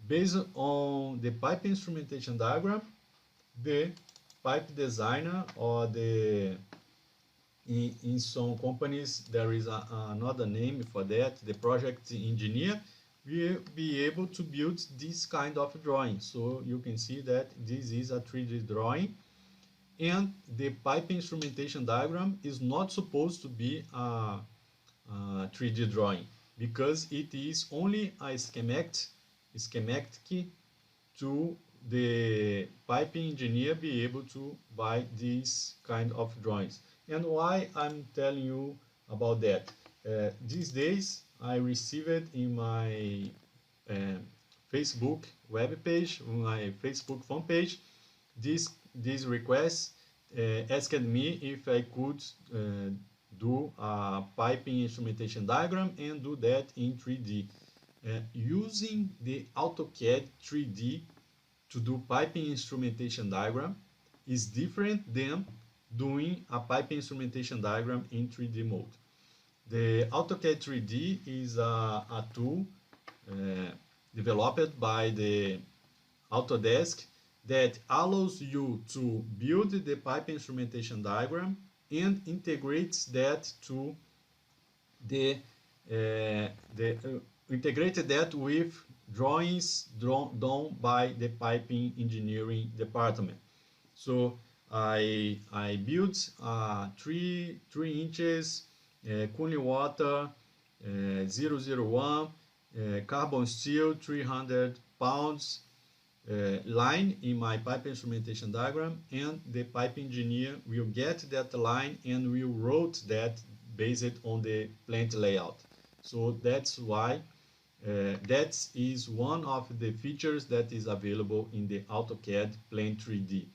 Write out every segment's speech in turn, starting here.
Based on the pipe instrumentation diagram, the pipe designer or in some companies there is another name for that, the project engineer will be able to build this kind of drawing. So you can see that this is a 3D drawing, and the pipe instrumentation diagram is not supposed to be a 3D drawing, because it is only a schematic to the piping engineer be able to buy these kind of drawings. And why I'm telling you about that? These days I received in my Facebook web page, my Facebook fan page, this request asked me if I could do a piping instrumentation diagram and do that in 3D. Using the AutoCAD 3D to do piping instrumentation diagram is different than doing a piping instrumentation diagram in 3D mode. The AutoCAD 3D is a tool developed by the Autodesk that allows you to build the pipe instrumentation diagram and integrates that to integrated that with drawings done by the piping engineering department. So I built 3 inches cooling water 001 carbon steel 300 pounds line in my pipe instrumentation diagram, and the pipe engineer will get that line and will wrote that based on the plant layout. So that's why that is one of the features that is available in the AutoCAD Plane 3D.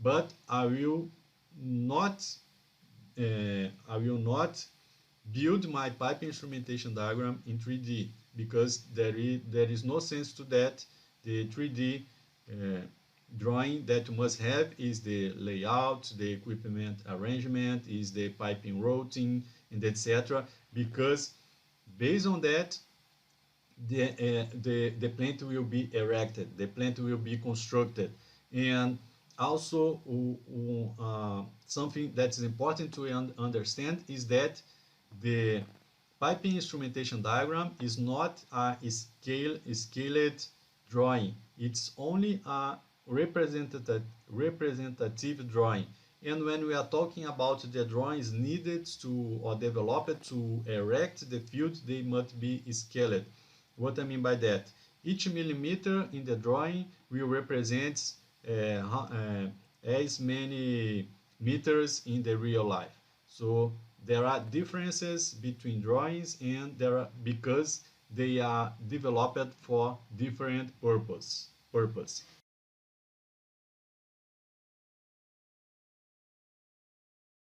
But I will not build my pipe instrumentation diagram in 3D, because there is no sense to that. The 3D drawing that you must have is the layout, the equipment arrangement, is the piping routing, and etc. Because based on that, the plant will be erected, the plant will be constructed. And also something that is important to understand is that the piping instrumentation diagram is not a scaled drawing. It's only a representative drawing. And when we are talking about the drawings needed to or developed to erect the field, they must be scaled. What I mean by that? Each millimeter in the drawing will represent as many meters in the real life. So there are differences between drawings, and because they are developed for different purpose.